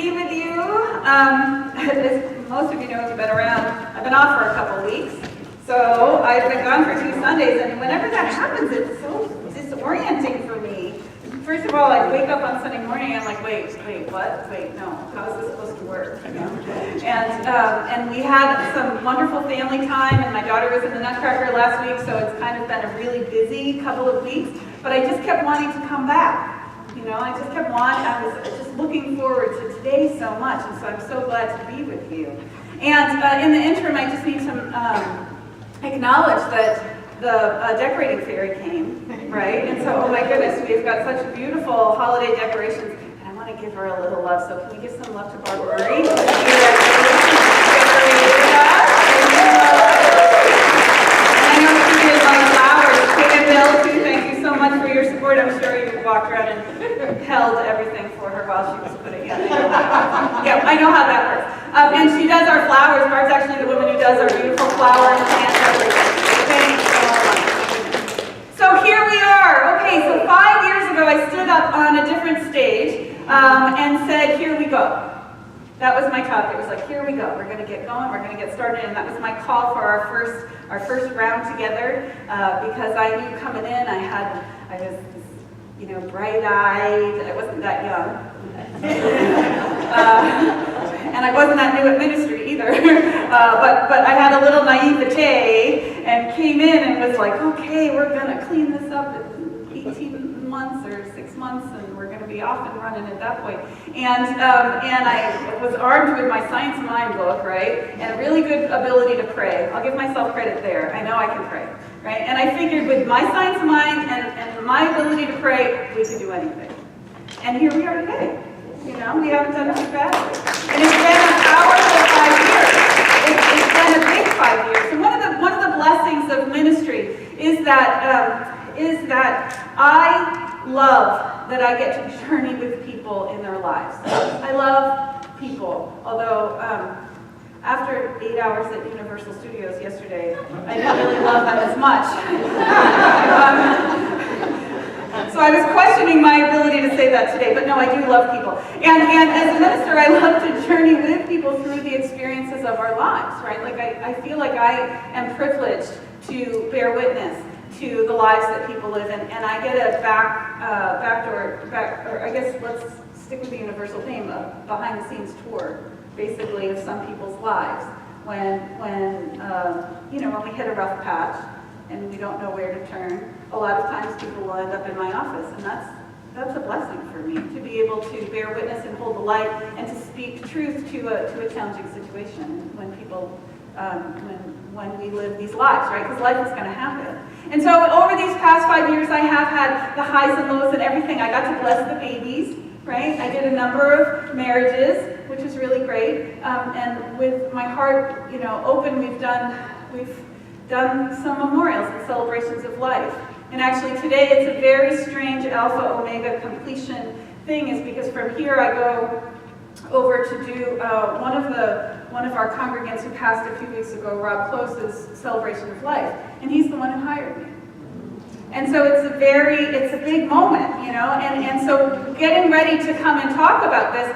be with you. As most of you know, who've been around, I've been off for a couple weeks. So I've been gone for 2 Sundays, and whenever that happens, it's so disorienting for me. First of all, I wake up on Sunday morning, and I'm like, wait, what? Wait, no, how is this supposed to work? You know? And we had some wonderful family time, and my daughter was in the Nutcracker last week, so it's kind of been a really busy couple of weeks. But I just kept wanting to come back. You know, I just kept wanting, I was just looking forward to today so much, and so I'm so glad to be with you. And in the interim, I just need to acknowledge that the decorating fairy came, right? And so, oh my goodness, we've got such beautiful holiday decorations, and I want to give her a little love. So can we give some love to Barbara Murray? I know she did love flowers. Kate and Bill, too, thank you so much for your support. I'm sure you walked around and held everything for her while she was putting it. Yeah, I know how that works. And she does our flowers. Barb's actually the woman who does our beautiful flower and plant everything. Thank you so much. So here we are. Okay, so 5 years ago I stood up on a different stage and said, here we go. That was my talk. It was like, here we go. We're going to get going. We're going to get started. And that was my call for our first round together because I knew coming in I was, you know, bright-eyed. I wasn't that young. And I wasn't that new at ministry either. But I had a little naivete and came in and was like, okay, we're going to clean this up in 18 months or 6 months, and we're going to be off and running at that point. And I was armed with my Science of Mind book, right, and a really good ability to pray. I'll give myself credit there. I know I can pray, right? And I figured with my Science of Mind and my ability to pray, we could do anything. And here we are today. You know, we haven't done too bad. And it's been a powerful 5 years. It's been a big 5 years. And one of the blessings of ministry is that I love that I get to journey with people in their lives. I love people, although after 8 hours at Universal Studios yesterday, I didn't really love them as much. So I was questioning my ability to say that today, but no, I do love people. And as a minister, I love to journey with people through the experiences of our lives, right? Like I feel like I am privileged to bear witness to the lives that people live in, and I get a or I guess let's stick with the universal theme of behind-the-scenes tour, basically, of some people's lives when we hit a rough patch and we don't know where to turn. A lot of times people will end up in my office, and that's a blessing for me, to be able to bear witness and hold the light and to speak truth to a challenging situation when people, when we live these lives, right? Because life is going to happen. And so over these past 5 years, I have had the highs and lows and everything. I got to bless the babies, right? I did a number of marriages, which was really great. And with my heart, open, we've done some memorials and celebrations of life. And actually today it's a very strange alpha omega completion thing, is because from here I go over to do one of our congregants who passed a few weeks ago, Rob Close's celebration of life, and he's the one who hired me. And so it's a big moment, and so getting ready to come and talk about this,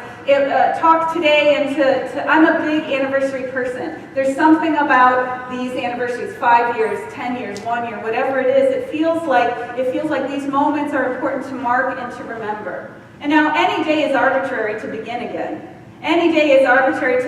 talk today, and I'm a big anniversary person. There's something about these anniversaries, 5 years, 10 years, 1 year, whatever it is, it feels like these moments are important to mark and to remember. And now any day is arbitrary to begin again. Any day is arbitrary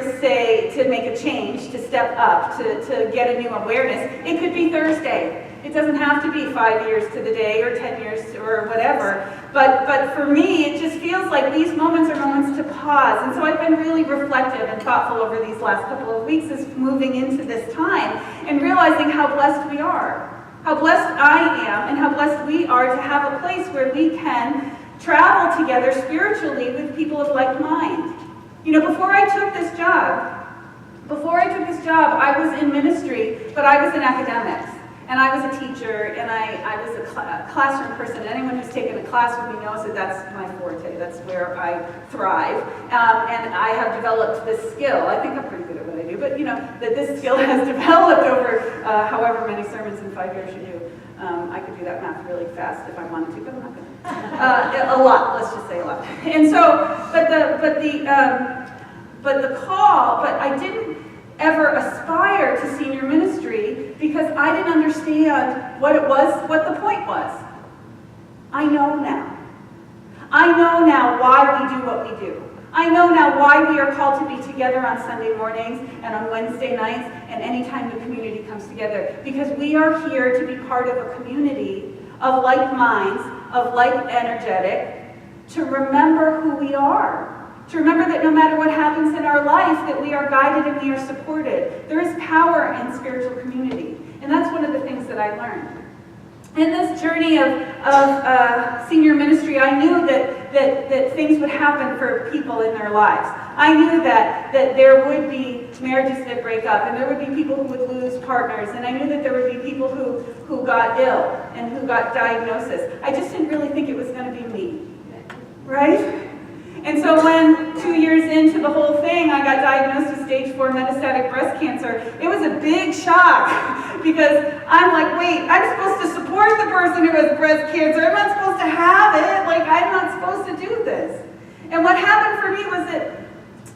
to make a change, to step up, to get a new awareness. It could be Thursday. It doesn't have to be 5 years to the day or 10 years or whatever. But for me, it just feels like these moments are moments to pause. And so I've been really reflective and thoughtful over these last couple of weeks as moving into this time and realizing how blessed we are. How blessed I am and how blessed we are to have a place where we can travel together spiritually with people of like mind. Before I took this job, I was in ministry, but I was in academics. And I was a teacher, and I was a classroom person. Anyone who's taken a class with me knows that that's my forte. That's where I thrive. And I have developed this skill. I think I'm pretty good at what I do, but that this skill has developed over however many sermons in 5 years you do. I could do that math really fast if I wanted to, but I'm not going to. A lot, let's just say a lot. And so, but I didn't ever aspire to senior ministry because I didn't understand what it was, what the point was. I know now. I know now why we do what we do. I know now why we are called to be together on Sunday mornings and on Wednesday nights and anytime the community comes together. Because we are here to be part of a community of like minds, of like energetic, to remember who we are. To remember that no matter what happens in our life, that we are guided and we are supported. There is power in spiritual community. And that's one of the things that I learned. In this journey of senior ministry, I knew that things would happen for people in their lives. I knew that there would be marriages that break up, and there would be people who would lose partners, and I knew that there would be people who got ill and who got diagnosis. I just didn't really think it was going to be me, right? And so when 2 years into the whole thing, I got diagnosed with stage 4 metastatic breast cancer, it was a big shock because I'm like, wait, I'm supposed to support the person who has breast cancer. I'm not supposed to have it. Like, I'm not supposed to do this. And what happened for me was that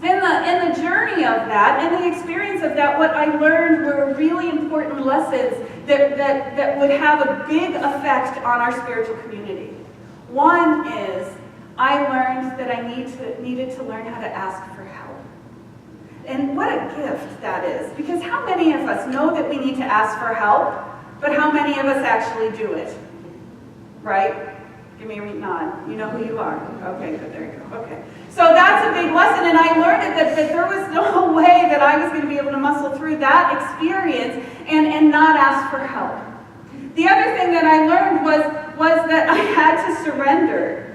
in the journey of that, and the experience of that, what I learned were really important lessons that would have a big effect on our spiritual community. One is, I learned that I needed to learn how to ask for help. And what a gift that is. Because how many of us know that we need to ask for help, but how many of us actually do it? Right? Give me a nod. You know who you are. Okay, good, there you go. Okay. So that's a big lesson, and I learned that there was no way that I was going to be able to muscle through that experience and not ask for help. The other thing that I learned was that I had to surrender.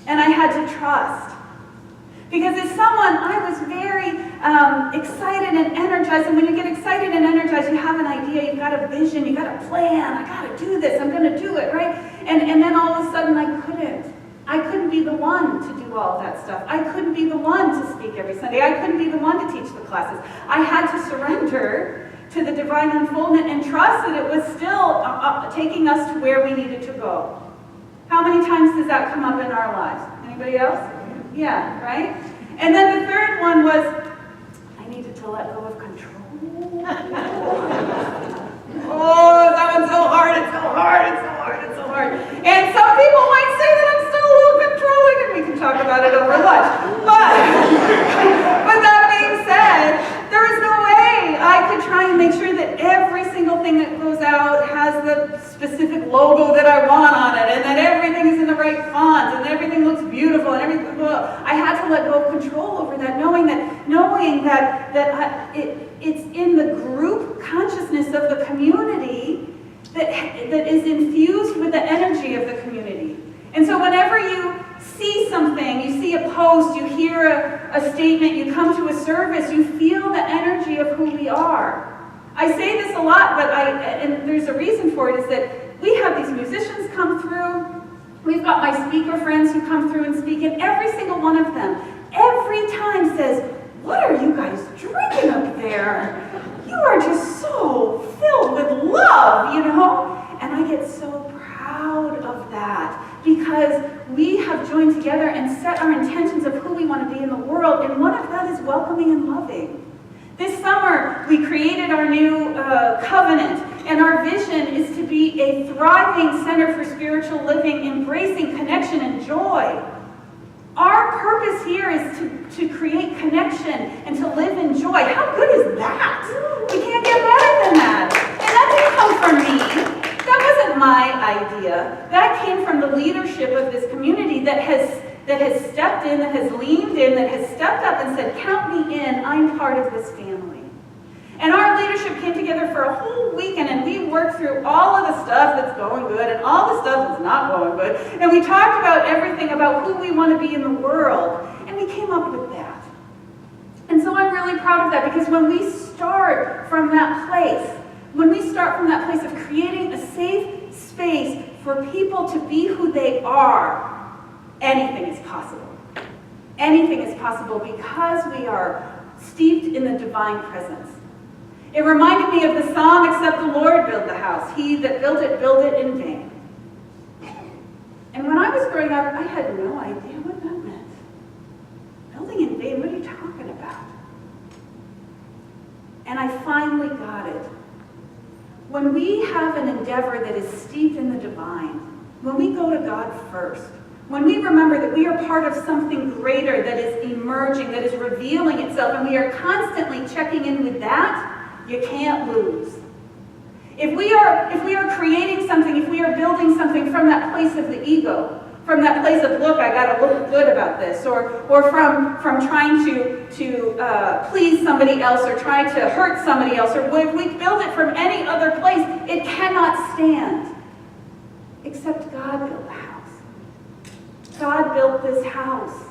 And I had to trust. Because as someone, I was very excited and energized. And when you get excited and energized, you have an idea, you've got a vision, you've got a plan. I got to do this, I'm going to do it, right? And then all of a sudden I couldn't. I couldn't be the one to do all of that stuff. I couldn't be the one to speak every Sunday. I couldn't be the one to teach the classes. I had to surrender to the divine unfoldment and trust that it was still taking us to where we needed to go. How many times does that come up in our lives? Anybody else? Yeah, right? And then the third one was, I needed to let go of control. Oh, that one's so hard, it's so hard, it's so hard, it's so hard. And some people might say that I'm still a little controlling, and we can talk about it over lunch. But that being said, there is no way I could try and make sure that every single thing that goes out has the specific logo that I want on it, and that everything is in the right font, and everything looks beautiful, and everything. I had to let go of control over that, knowing that it's in the group consciousness of the community that is infused with the energy of the community. And so whenever you see something, you see a post, you hear a statement, you come to a service, you feel the energy of who we are. I say this a lot, and there's a reason for it, is that we have these musicians come through, we've got my speaker friends who come through and speak, and every single one of them, every time says, what are you guys drinking up there? You are just so filled with love, you know? And I get so proud of that because we have joined together and set our intentions of who we want to be in the world, and one of that is welcoming and loving. This summer, we created our new covenant, and our vision is to be a thriving center for spiritual living, embracing connection and joy. Our purpose here is to create connection and to live in joy. How good is that? We can't get better than that. And that didn't come from me. That wasn't my idea. That came from the leadership of this community that has stepped in, that has leaned in, that has stepped up and said, count me in, I'm part of this family. And our leadership came together for a whole weekend, and we worked through all of the stuff that's going good and all the stuff that's not going good. And we talked about everything about who we want to be in the world. And we came up with that. And so I'm really proud of that, because when we start from that place, of creating a safe space for people to be who they are, anything is possible. Anything is possible because we are steeped in the divine presence. It reminded me of the song, except the Lord build the house. He that built it in vain. And when I was growing up, I had no idea what that meant. Building in vain, what are you talking about? And I finally got it. When we have an endeavor that is steeped in the divine, when we go to God first, when we remember that we are part of something greater that is emerging, that is revealing itself, and we are constantly checking in with that, you can't lose. If we are creating something, if we are building something from that place of the ego, from that place of, look, I got to look good about this, or from trying to please somebody else, or trying to hurt somebody else, or if we build it from any other place, it cannot stand. Except God built the house. God built this house.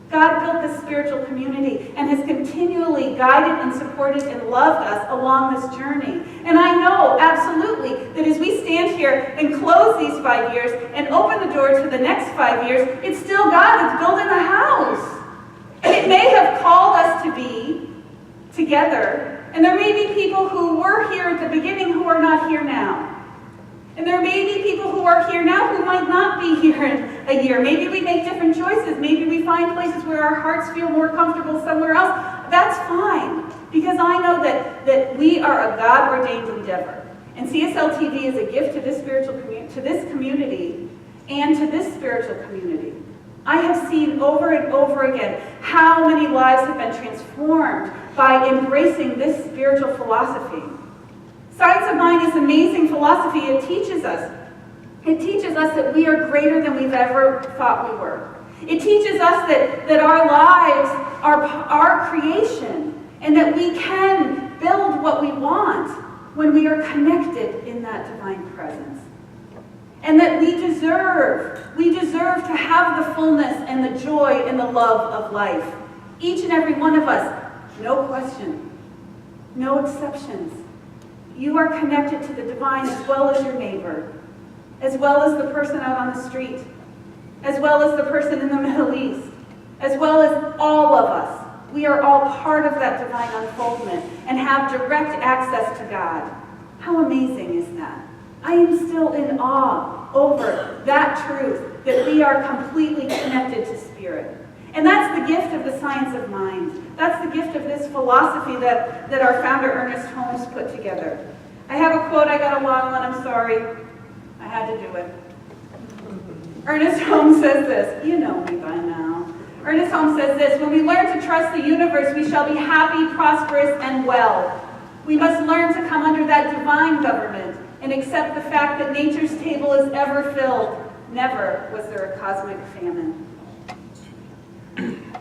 God built this spiritual community and has continually guided and supported and loved us along this journey. And I know absolutely that as we stand here and close these 5 years and open the door to the next 5 years, it's still God that's building the house. And it may have called us to be together, and there may be people who were here at the beginning who are not here now. And there may be people who are here now who might not be here in a year. Maybe we make different choices. Maybe we find places where our hearts feel more comfortable somewhere else. That's fine, because I know that we are a God-ordained endeavor. And CSL-TV is a gift to this community and to this spiritual community. I have seen over and over again how many lives have been transformed by embracing this spiritual philosophy. Science of Mind is amazing philosophy. It teaches us that we are greater than we've ever thought we were. It teaches us that our lives are our creation, and that we can build what we want when we are connected in that divine presence. And that we deserve to have the fullness and the joy and the love of life. Each and every one of us, no question, no exceptions. You are connected to the divine as well as your neighbor, as well as the person out on the street, as well as the person in the Middle East, as well as all of us. We are all part of that divine unfoldment and have direct access to God. How amazing is that? I am still in awe over that truth, that we are completely connected to Spirit. And that's the gift of the science of mind. That's the gift of this philosophy that our founder, Ernest Holmes, put together. I have a quote. I got a long one. I'm sorry. I had to do it. Ernest Holmes says this. You know me by now. Ernest Holmes says this: when we learn to trust the universe, we shall be happy, prosperous, and well. We must learn to come under that divine government and accept the fact that nature's table is ever filled. Never was there a cosmic famine.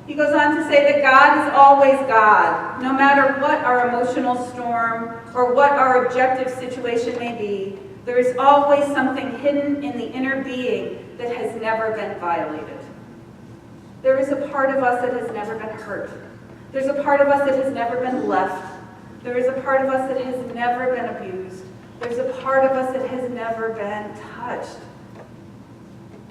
He goes on to say that God is always God. No matter what our emotional storm or what our objective situation may be, there is always something hidden in the inner being that has never been violated. There is a part of us that has never been hurt. There's a part of us that has never been left. There is a part of us that has never been abused. There's a part of us that has never been touched.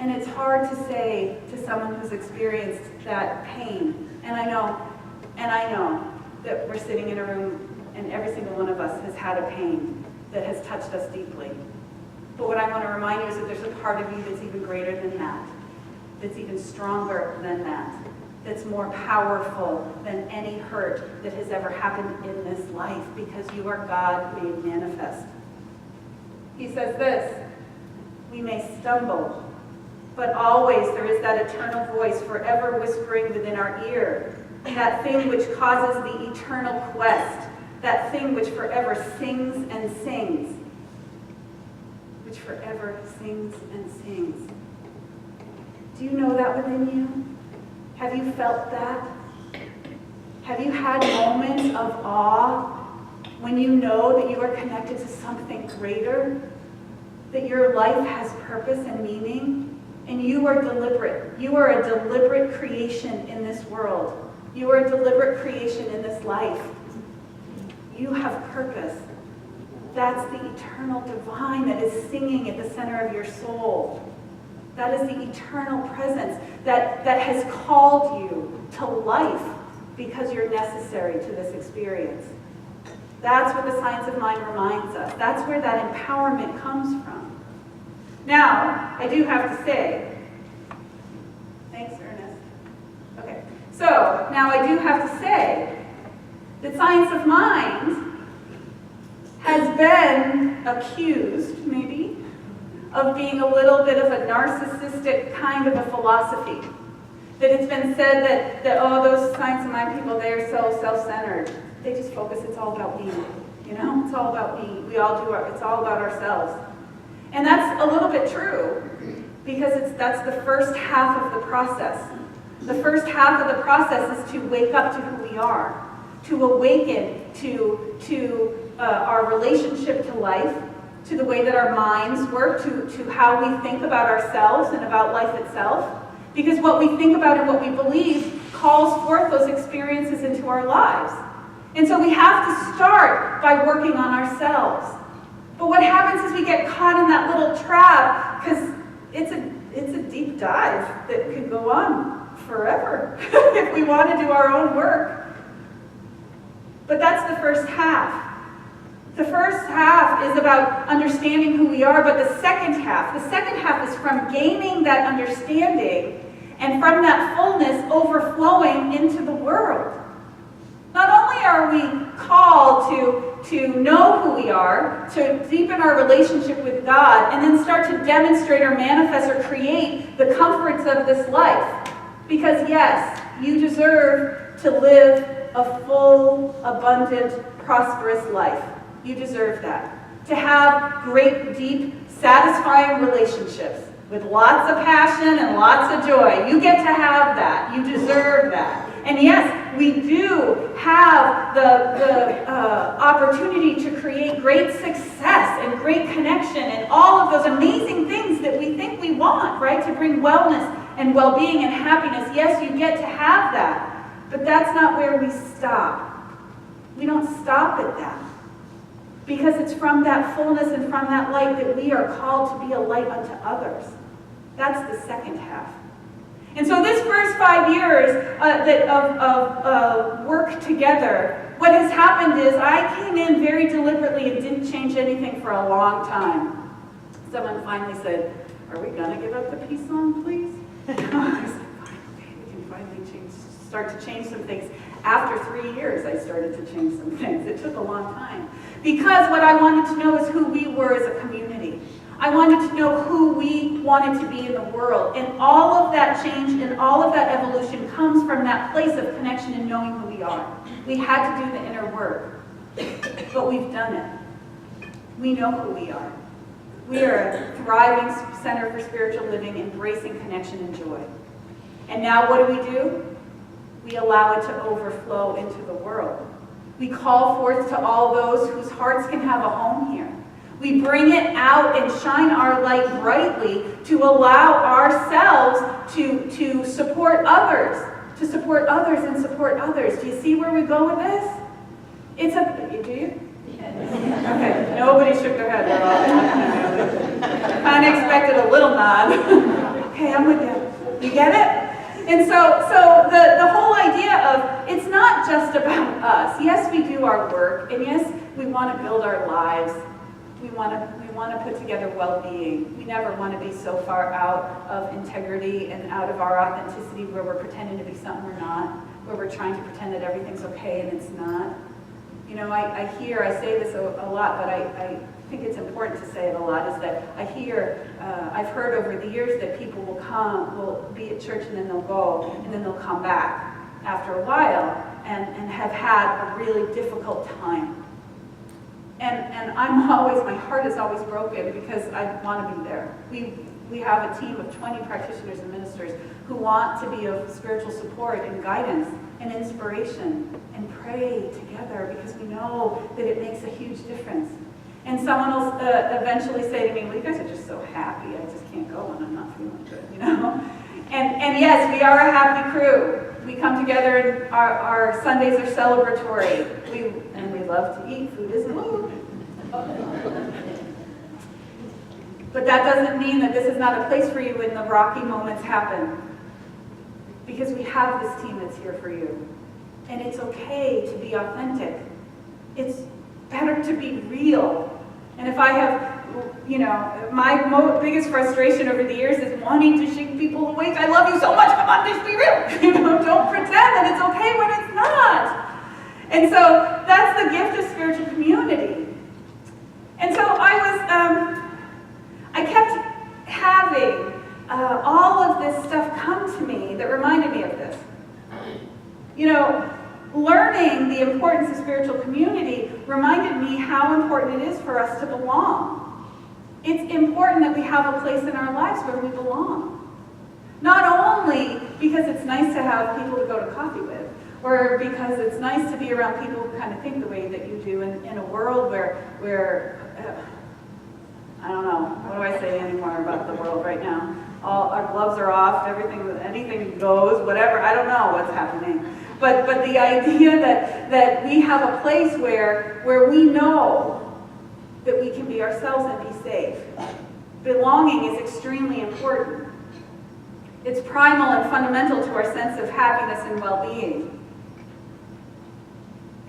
And it's hard to say to someone who's experienced that pain. And I know that we're sitting in a room and every single one of us has had a pain that has touched us deeply. But what I want to remind you is that there's a part of you that's even greater than that, that's even stronger than that, that's more powerful than any hurt that has ever happened in this life, because you are God made manifest. He says this: we may stumble, but always there is that eternal voice forever whispering within our ear, that thing which causes the eternal quest, that thing which forever sings and sings, which forever sings and sings. Do you know that within you? Have you felt that? Have you had moments of awe when you know that you are connected to something greater, that your life has purpose and meaning? And you are deliberate. You are a deliberate creation in this world. You are a deliberate creation in this life. You have purpose. That's the eternal divine that is singing at the center of your soul. That is the eternal presence that has called you to life because you're necessary to this experience. That's what the science of mind reminds us. That's where that empowerment comes from. Now, I do have to say Now, I do have to say that science of mind has been accused, maybe, of being a little bit of a narcissistic kind of a philosophy. That it's been said that oh, those science of mind people, they are so self-centered. They just focus, it's all about me. You know, it's all about me. We all do it's all about ourselves. And that's a little bit true, because that's the first half of the process. The first half of the process is to wake up to who we are, to awaken to our relationship to life, to the way that our minds work, to how we think about ourselves and about life itself. Because what we think about and what we believe calls forth those experiences into our lives. And so we have to start by working on ourselves. But what happens is we get caught in that little trap, because it's a deep dive that could go on forever if we want to do our own work. But that's the first half. The first half is about understanding who we are, but the second half is from gaining that understanding and from that fullness overflowing into the world. Not only are we called to know who we are, to deepen our relationship with God, and then start to demonstrate or manifest or create the comforts of this life. Because yes, you deserve to live a full, abundant, prosperous life. You deserve that. To have great, deep, satisfying relationships with lots of passion and lots of joy. You get to have that. You deserve that. And yes, we do have the opportunity to create great success and great connection and all of those amazing things that we think we want, right? To bring wellness and well-being and happiness. Yes, you get to have that. But that's not where we stop. We don't stop at that. Because it's from that fullness and from that light that we are called to be a light unto others. That's the second half. And so this first 5 years of work together, what has happened is I came in very deliberately and didn't change anything for a long time. Someone finally said, "Are we going to give up the peace song, please?" I was like, "Fine, okay, we can finally start to change some things." After 3 years, I started to change some things. It took a long time. Because what I wanted to know is who we were as a community. I wanted to know who we wanted to be in the world. And all of that change and all of that evolution comes from that place of connection and knowing who we are. We had to do the inner work, but we've done it. We know who we are. We are a thriving center for spiritual living, embracing connection and joy. And now what do? We allow it to overflow into the world. We call forth to all those whose hearts can have a home here. We bring it out and shine our light brightly to allow ourselves to support others, and support others. Do you see where we go with this? Do you? Okay, nobody shook their head. Kind of expected a little nod. Okay, I'm with you. You get it? And so the whole idea of it's not just about us. Yes, we do our work, and yes, we want to build our lives. We want to put together well-being. We never want to be so far out of integrity and out of our authenticity where we're pretending to be something we're not, where we're trying to pretend that everything's okay and it's not. You know, I say this a lot, but I think it's important to say it a lot, is that I've heard over the years that people will be at church and then they'll go, and then they'll come back after a while and have had a really difficult time. And my heart is always broken because I want to be there. We have a team of 20 practitioners and ministers who want to be of spiritual support and guidance and inspiration and pray together because we know that it makes a huge difference. And someone will eventually say to me, "Well, you guys are just so happy. I just can't go when I'm not feeling good, you know?" And yes, we are a happy crew. We come together and our Sundays are celebratory. We love to eat. Food is food. But that doesn't mean that this is not a place for you when the rocky moments happen. Because we have this team that's here for you. And it's okay to be authentic. It's better to be real. And if I have biggest frustration over the years is wanting to shake people awake. I love you so much, come on, just be real. Don't pretend that it's okay when it's not. And so that's the gift of spiritual community. And so I kept having all of this stuff come to me that reminded me of this. Learning the importance of spiritual community reminded me how important it is for us to belong. It's important that we have a place in our lives where we belong. Not only because it's nice to have people to go to coffee with, or because it's nice to be around people who kind of think the way that you do in a world where I don't know, what do I say anymore about the world right now? All our gloves are off, anything goes, whatever, I don't know what's happening. But the idea that we have a place where we know that we can be ourselves and be safe. Belonging is extremely important. It's primal and fundamental to our sense of happiness and well-being.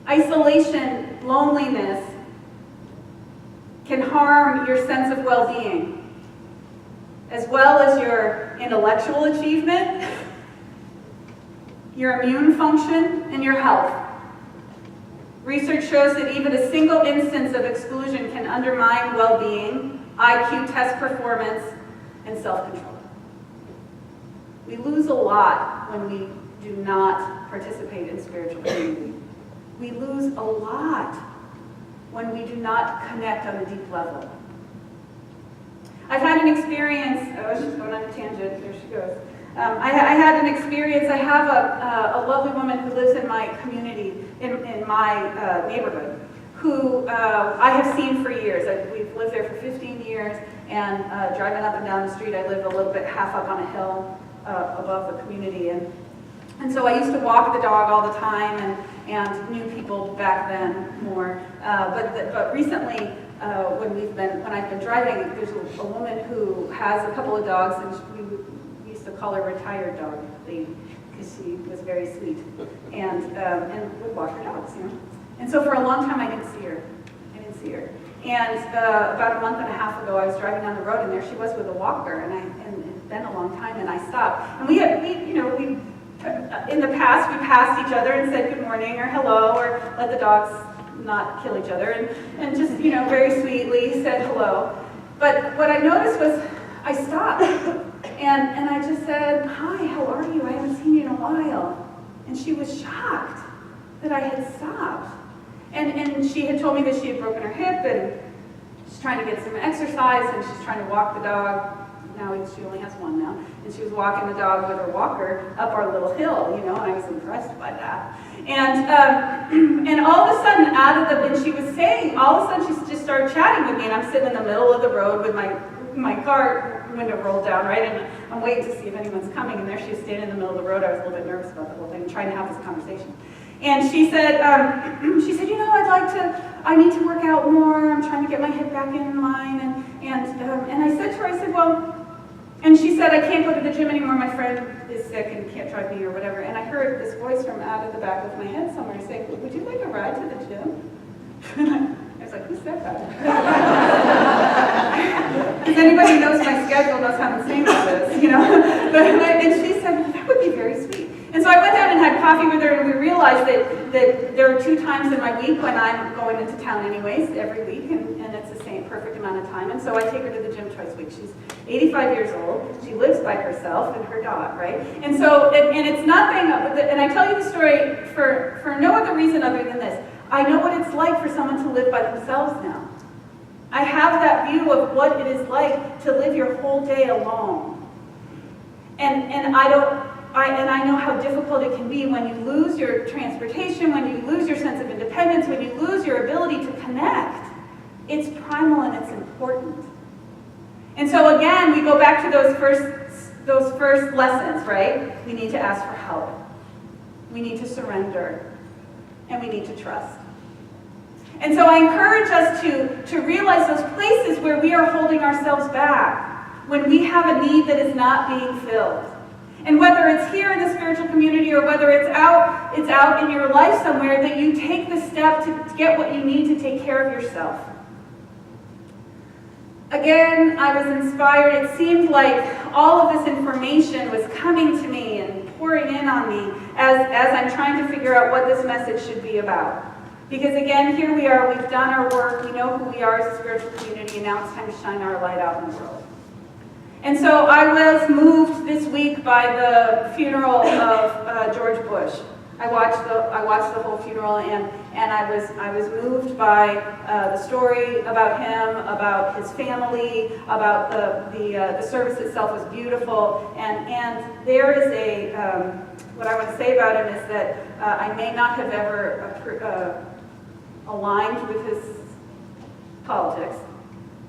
Isolation, loneliness, can harm your sense of well-being, as well as your intellectual achievement, your immune function, and your health. Research shows that even a single instance of exclusion can undermine well-being, IQ test performance, and self-control. We lose a lot when we do not participate in spiritual community. We lose a lot when we do not connect on a deep level. I've had an experience, I was just going on a tangent, there she goes. I had an experience, I have a lovely woman who lives in my community, in my neighborhood, who I have seen for years. We've lived there for 15 years, and driving up and down the street, I live a little bit half up on a hill above the community. And so I used to walk the dog all the time and knew people back then more. But recently, when I've been driving, there's a woman who has a couple of dogs, and we used to call her retired dog lady because she was very sweet and would walk her dogs, And so for a long time, I didn't see her. And about a month and a half ago, I was driving down the road, and there she was with a walker, and it'd been a long time, and I stopped. And we in the past, we passed each other and said good morning or hello, or let the dogs not kill each other, and just, very sweetly said hello. But what I noticed was I stopped, and I just said, hi, how are you? I haven't seen you in a while. And she was shocked that I had stopped. And she had told me that she had broken her hip, and she's trying to get some exercise, and she's trying to walk the dog. Now she only has one now, and she was walking the dog with her walker up our little hill, and I was impressed by that. And all of a sudden, and she was saying, all of a sudden she just started chatting with me, and I'm sitting in the middle of the road with my car window rolled down, right, and I'm waiting to see if anyone's coming, and there she was standing in the middle of the road. I was a little bit nervous about the whole thing, trying to have this conversation. And she said, I need to work out more. I'm trying to get my hip back in line. And I said to her, well, and she said, I can't go to the gym anymore. My friend is sick and can't drive me or whatever. And I heard this voice from out of the back of my head somewhere saying, would you like a ride to the gym? I was like, who said that? Because anybody who knows my schedule knows how insane this is, And she said, well, that would be very sweet. And so I went down and had coffee with her, and we realized that there are 2 times in my week when I'm going into town anyways, every week, and it's the same perfect amount of time. And so I take her to the gym twice a week. She's 85 years old. She lives by herself and her dog, right? And so, and it's nothing, and I tell you the story for no other reason other than this. I know what it's like for someone to live by themselves now. I have that view of what it is like to live your whole day alone. And I know how difficult it can be when you lose your transportation, when you lose your sense of independence, when you lose your ability to connect. It's primal and it's important. And so again, we go back to those first lessons, right? We need to ask for help. We need to surrender. And we need to trust. And so I encourage us to realize those places where we are holding ourselves back, when we have a need that is not being filled. And whether it's here in the spiritual community or whether it's out in your life somewhere, that you take the step to get what you need to take care of yourself. Again, I was inspired. It seemed like all of this information was coming to me and pouring in on me as I'm trying to figure out what this message should be about. Because again, here we are, we've done our work, we know who we are as a spiritual community, and now it's time to shine our light out in the world. And so I was moved this week by the funeral of George Bush. I watched the whole funeral, and I was moved by the story about him, about his family, about the service itself was beautiful, and there is a what I want to say about him is that I may not have ever aligned with his politics,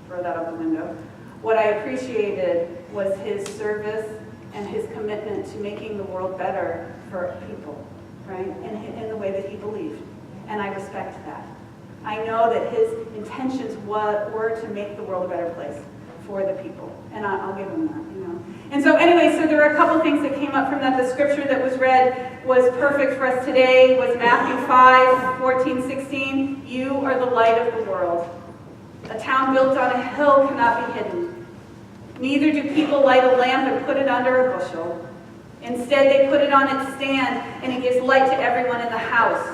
throw that out the window. What I appreciated was his service and his commitment to making the world better for people, right? In the way that he believed. And I respect that. I know that his intentions were to make the world a better place for the people. And I'll give him that, you know. And so anyway, so there are a couple things that came up from that. The scripture that was read was perfect for us today, was Matthew 5:14-16. You are the light of the world. A town built on a hill cannot be hidden. Neither do people light a lamp and put it under a bushel. Instead, they put it on its stand, and it gives light to everyone in the house.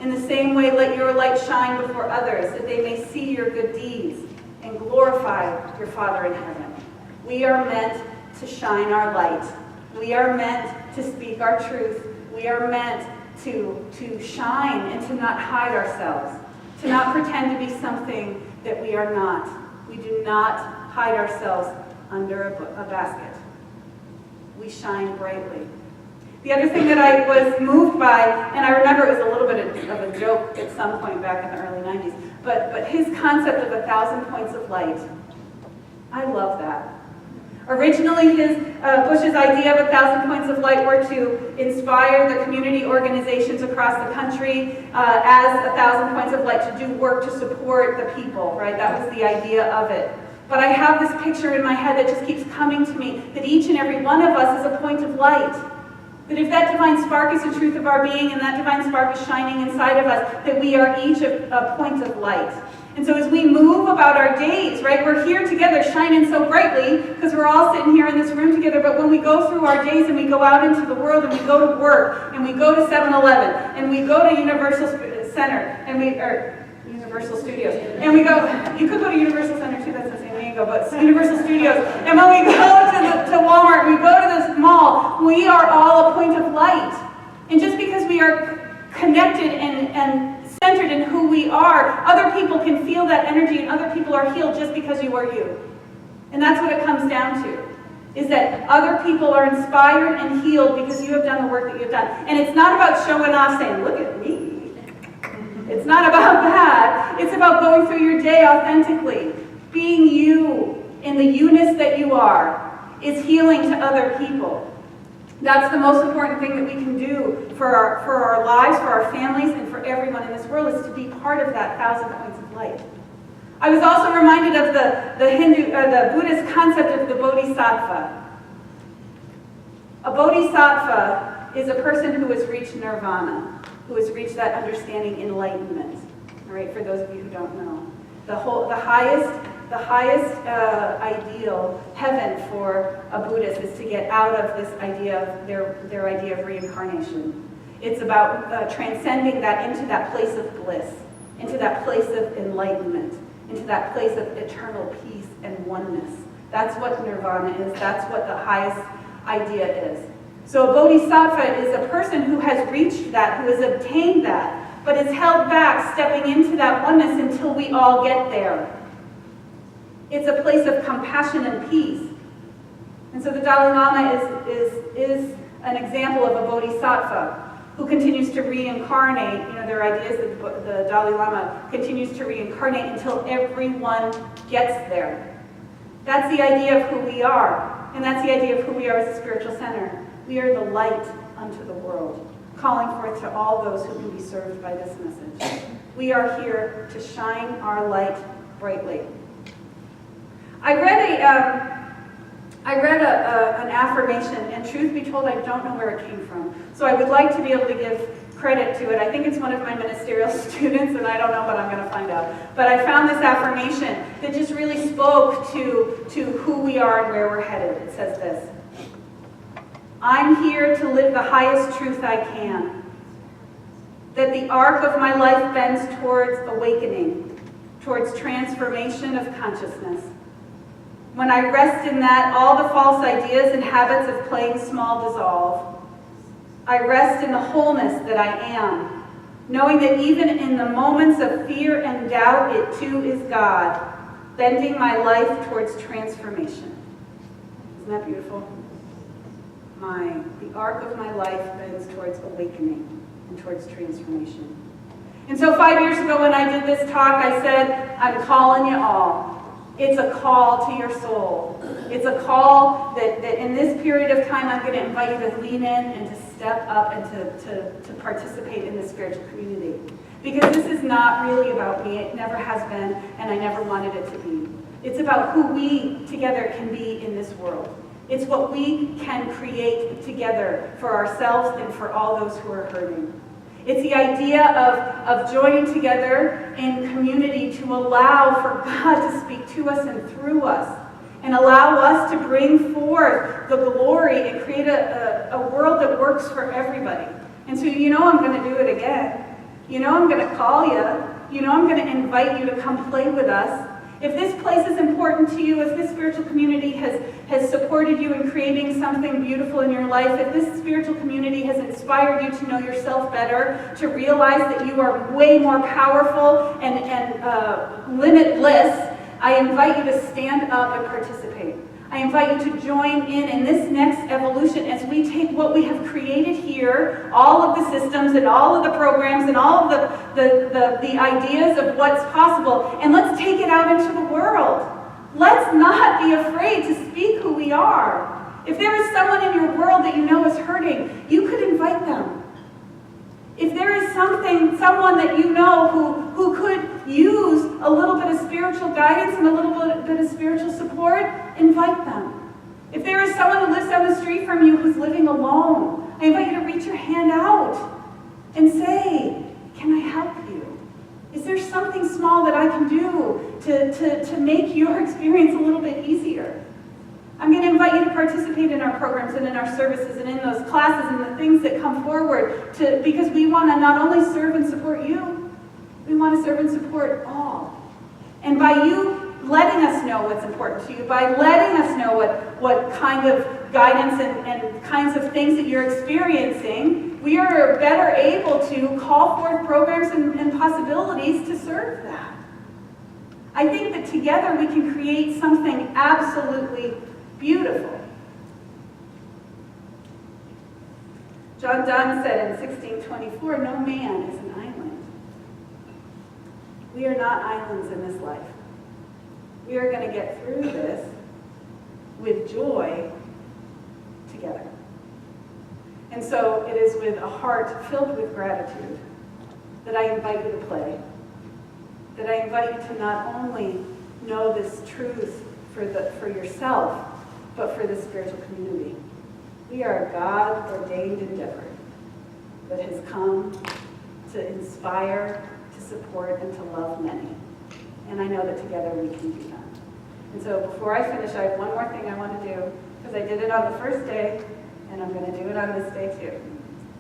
In the same way, let your light shine before others, that they may see your good deeds and glorify your Father in heaven. We are meant to shine our light. We are meant to speak our truth. We are meant to shine and to not hide ourselves, to not pretend to be something that we are not. We do not hide ourselves under a basket. We shine brightly. The other thing that I was moved by, and I remember it was a little bit of a joke at some point back in the early 90s, but his concept of 1,000 points of light, I love that. Originally, Bush's idea of 1,000 points of light were to inspire the community organizations across the country as 1,000 points of light to do work to support the people, right? That was the idea of it. But I have this picture in my head that just keeps coming to me, that each and every one of us is a point of light. That if that divine spark is the truth of our being and that divine spark is shining inside of us, that we are each a point of light. And so as we move about our days, right, we're here together shining so brightly because we're all sitting here in this room together, but when we go through our days and we go out into the world and we go to work and we go to 7-Eleven and we go to Universal Center and Universal Studios, and we go, you could go to Universal Center too, that's the same way you go, but Universal Studios, and when we go to Walmart, we go to this mall, we are all a point of light. And just because we are connected and centered in who we are, other people can feel that energy and other people are healed just because you are you. And that's what it comes down to, is that other people are inspired and healed because you have done the work that you've done. And it's not about showing off saying, look at me. It's not about that. It's about going through your day authentically. Being you in the you-ness that you are is healing to other people. That's the most important thing that we can do for our lives, for our families, and for everyone in this world, is to be part of that 1,000 points of light. I was also reminded of the Buddhist concept of the bodhisattva. A bodhisattva is a person who has reached nirvana, who has reached that understanding enlightenment. All right, for those of you who don't know, the highest ideal heaven for a Buddhist is to get out of this idea of their idea of reincarnation. It's about transcending that into that place of bliss, into that place of enlightenment, into that place of eternal peace and oneness. That's what nirvana is. That's what the highest idea is. So a bodhisattva is a person who has reached that, who has obtained that, but is held back stepping into that oneness until we all get there. It's a place of compassion and peace. And so the Dalai Lama is an example of a bodhisattva who continues to reincarnate. You know, their idea is that the Dalai Lama continues to reincarnate until everyone gets there. That's the idea of who we are. And that's the idea of who we are as a spiritual center. We are the light unto the world, calling forth to all those who can be served by this message. We are here to shine our light brightly. I read I read an affirmation, and truth be told, I don't know where it came from. So I would like to be able to give credit to it. I think it's one of my ministerial students, and I don't know, but I'm going to find out. But I found this affirmation that just really spoke to who we are and where we're headed. It says this: I'm here to live the highest truth I can. That the arc of my life bends towards awakening, towards transformation of consciousness. When I rest in that, all the false ideas and habits of playing small dissolve. I rest in the wholeness that I am, knowing that even in the moments of fear and doubt, it too is God, bending my life towards transformation. Isn't that beautiful? The arc of my life bends towards awakening and towards transformation. And so 5 years ago when I did this talk, I said, I'm calling you all. It's a call to your soul. It's a call that in this period of time, I'm going to invite you to lean in and to step up and to participate in the spiritual community. Because this is not really about me. It never has been, and I never wanted it to be. It's about who we together can be in this world. It's what we can create together for ourselves and for all those who are hurting. It's the idea of joining together in community to allow for God to speak to us and through us, and allow us to bring forth the glory and create a world that works for everybody. And so you know I'm going to do it again. You know I'm going to call you. You know I'm going to invite you to come play with us. If this place is important to you, if this spiritual community has supported you in creating something beautiful in your life, if this spiritual community has inspired you to know yourself better, to realize that you are way more powerful and limitless, I invite you to stand up and participate. I invite you to join in this next evolution as we take what we have created here, all of the systems and all of the programs and all of the ideas of what's possible, and let's take it out into the world. Let's not be afraid to speak who we are. If there is someone in your world that you know is hurting, you could invite them. If there is someone that you know who could use a little bit of spiritual guidance and a little bit of spiritual support, invite them. If there is someone who lives down the street from you who's living alone, I invite you to reach your hand out and say, can I help you? Is there something small that I can do to make your experience a little bit easier? I'm going to invite you to participate in our programs and in our services and in those classes and the things that come forward because we want to not only serve and support you, we want to serve and support all. And by you letting us know what's important to you, by letting us know what kind of guidance and kinds of things that you're experiencing, we are better able to call forth programs and possibilities to serve that. I think that together we can create something absolutely beautiful. John Donne said in 1624, no man is an island. We are not islands in this life. We are going to get through this with joy together. And so it is with a heart filled with gratitude that I invite you to play. That I invite you to not only know this truth for yourself, but for the spiritual community. We are a God-ordained endeavor that has come to inspire, to support, and to love many. And I know that together we can do that. And so before I finish, I have one more thing I want to do, because I did it on the first day, and I'm going to do it on this day too.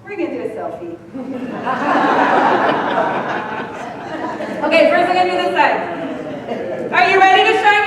We're going to do a selfie. Okay, first I'm going to do this side. Are you ready to shine